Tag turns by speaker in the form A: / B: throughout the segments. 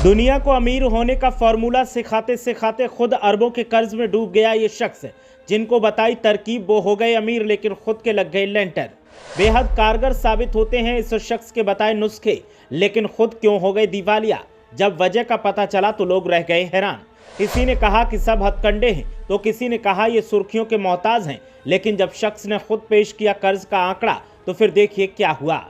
A: दुनिया को अमीर होने का फॉर्मूला सिखाते सिखाते खुद अरबों के कर्ज में डूब गया ये शख्स, जिनको बताई तरकीब वो हो गए अमीर लेकिन खुद के लग गए लेंटर। बेहद कारगर साबित होते हैं इस शख्स के बताए नुस्खे, लेकिन खुद क्यों हो गए दिवालिया। जब वजह का पता चला तो लोग रह गए हैरान। किसी ने कहा कि सब हथकंडे हैं तो किसी ने कहा ये सुर्खियों के मोहताज हैं, लेकिन जब शख्स ने खुद पेश किया कर्ज का आंकड़ा तो फिर देखिए क्या हुआ।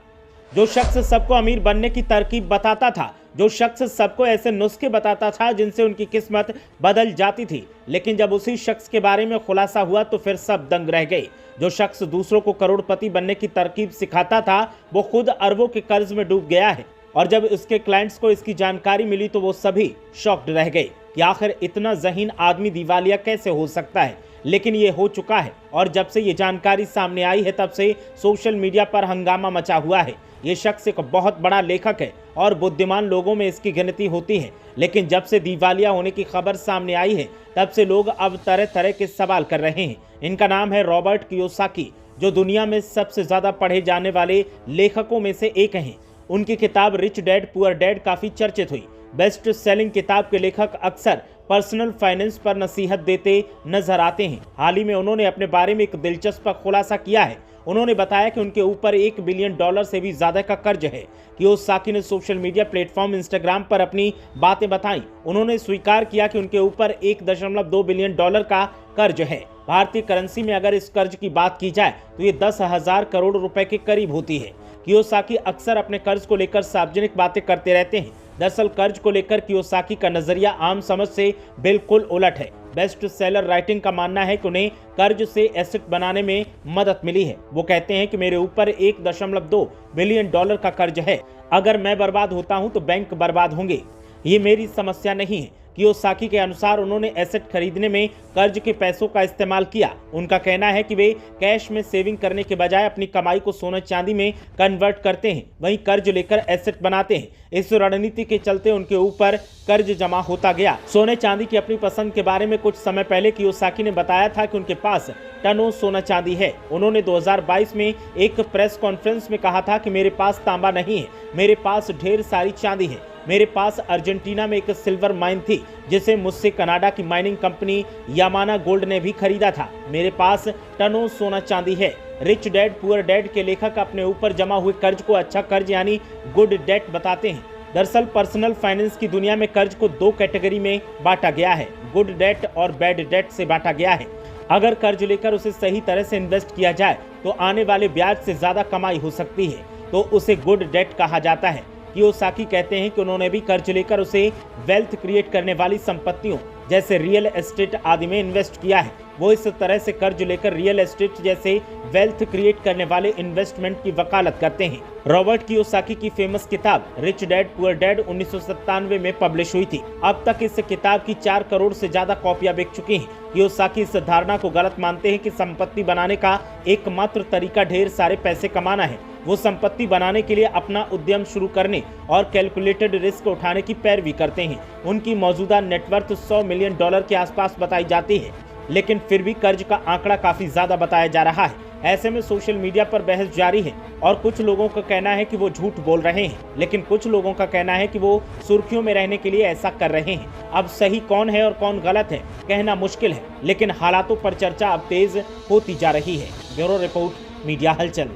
A: जो शख्स सबको अमीर बनने की तरकीब बताता था, जो शख्स सबको ऐसे नुस्खे बताता था जिनसे उनकी किस्मत बदल जाती थी, लेकिन जब उसी शख्स के बारे में खुलासा हुआ तो फिर सब दंग रह गए। जो शख्स दूसरों को करोड़पति बनने की तरकीब सिखाता था वो खुद अरबों के कर्ज में डूब गया है, और जब उसके क्लाइंट्स को इसकी जानकारी मिली तो वो सभी शॉक्ड रह गए कि आखिर इतना ज़हीन आदमी दिवालिया कैसे हो सकता है। लेकिन ये हो चुका है, और जब से ये जानकारी सामने आई है तब से सोशल मीडिया पर हंगामा मचा हुआ है। ये शख्स एक बहुत बड़ा लेखक है और बुद्धिमान लोगों में इसकी गिनती होती है, लेकिन जब से दिवालिया होने की खबर सामने आई है तब से लोग अब तरह तरह के सवाल कर रहे हैं। इनका नाम है रॉबर्ट कियोसाकी, जो दुनिया में सबसे ज़्यादा पढ़े जाने वाले लेखकों में से एक हैं। उनकी किताब रिच डैड पुअर डैड काफ़ी चर्चित हुई। बेस्ट सेलिंग किताब के लेखक अक्सर पर्सनल फाइनेंस पर नसीहत देते नजर आते हैं। हाल ही में उन्होंने अपने बारे में एक दिलचस्प खुलासा किया है। उन्होंने बताया कि उनके ऊपर $1 बिलियन से भी ज्यादा का कर्ज है। कियोसाकी ने सोशल मीडिया प्लेटफॉर्म इंस्टाग्राम पर अपनी बातें बताई। उन्होंने स्वीकार किया कि उनके ऊपर $1.2 बिलियन का कर्ज है। भारतीय करेंसी में अगर इस कर्ज की बात की जाए तो ये 10,000 करोड़ रुपए के करीब होती है। कियोसाकी अक्सर अपने कर्ज को लेकर सार्वजनिक बातें करते रहते हैं। दरअसल कर्ज को लेकर कियोसाकी का नजरिया आम समझ से बिल्कुल उलट है। बेस्ट सेलर राइटिंग का मानना है कि उन्हें कर्ज से एसेट बनाने में मदद मिली है। वो कहते हैं कि मेरे ऊपर $1.2 बिलियन का कर्ज है। अगर मैं बर्बाद होता हूं तो बैंक बर्बाद होंगे, ये मेरी समस्या नहीं है। कियोसाकी के अनुसार उन्होंने एसेट खरीदने में कर्ज के पैसों का इस्तेमाल किया। उनका कहना है कि वे कैश में सेविंग करने के बजाय अपनी कमाई को सोने चांदी में कन्वर्ट करते हैं, वहीं कर्ज लेकर एसेट बनाते हैं। इस रणनीति के चलते उनके ऊपर कर्ज जमा होता गया। सोने चांदी की अपनी पसंद के बारे में कुछ समय पहले कियोसाकी ने बताया था कि उनके पास टनों सोना चांदी है। उन्होंने 2022 में एक प्रेस कॉन्फ्रेंस में कहा था कि मेरे पास तांबा नहीं है, मेरे पास ढेर सारी चांदी है। मेरे पास अर्जेंटीना में एक सिल्वर माइन थी जिसे मुझसे कनाडा की माइनिंग कंपनी यामाना गोल्ड ने भी खरीदा था। मेरे पास टनों सोना चांदी है। रिच डैड पुअर डैड के लेखक अपने ऊपर जमा हुए कर्ज को अच्छा कर्ज यानी गुड डेट बताते हैं। दरअसल पर्सनल फाइनेंस की दुनिया में कर्ज को 2 कैटेगरी में बांटा गया है, गुड डेट और बैड डेट से बांटा गया है। अगर कर्ज लेकर उसे सही तरह से इन्वेस्ट किया जाए तो आने वाले ब्याज से ज्यादा कमाई हो सकती है, तो उसे गुड डेट कहा जाता है। कियोसाकी कहते हैं कि उन्होंने भी कर्ज लेकर उसे वेल्थ क्रिएट करने वाली संपत्तियों जैसे रियल एस्टेट आदि में इन्वेस्ट किया है। वो इस तरह से कर्ज लेकर रियल एस्टेट जैसे वेल्थ क्रिएट करने वाले इन्वेस्टमेंट की वकालत करते हैं। रॉबर्ट कियोसाकी की फेमस किताब रिच डैड पुअर डैड 1997 में पब्लिश हुई थी। अब तक इस किताब की 4 करोड़ से ज्यादा कॉपियां बिक चुकी हैं। कियोसाकी इस धारणा को गलत मानते हैं कि संपत्ति बनाने का एकमात्र तरीका ढेर सारे पैसे कमाना है। वो संपत्ति बनाने के लिए अपना उद्यम शुरू करने और कैलकुलेटेड रिस्क उठाने की पैरवी करते हैं। उनकी मौजूदा नेटवर्थ $100 मिलियन के आसपास बताई जाती है, लेकिन फिर भी कर्ज का आंकड़ा काफी ज्यादा बताया जा रहा है। ऐसे में सोशल मीडिया पर बहस जारी है और कुछ लोगों का कहना है कि वो झूठ बोल रहे हैं, लेकिन कुछ लोगों का कहना है कि वो सुर्खियों में रहने के लिए ऐसा कर रहे हैं। अब सही कौन है और कौन गलत है कहना मुश्किल है, लेकिन हालातों पर चर्चा अब तेज होती जा रही है। ब्यूरो रिपोर्ट, मीडिया हलचल।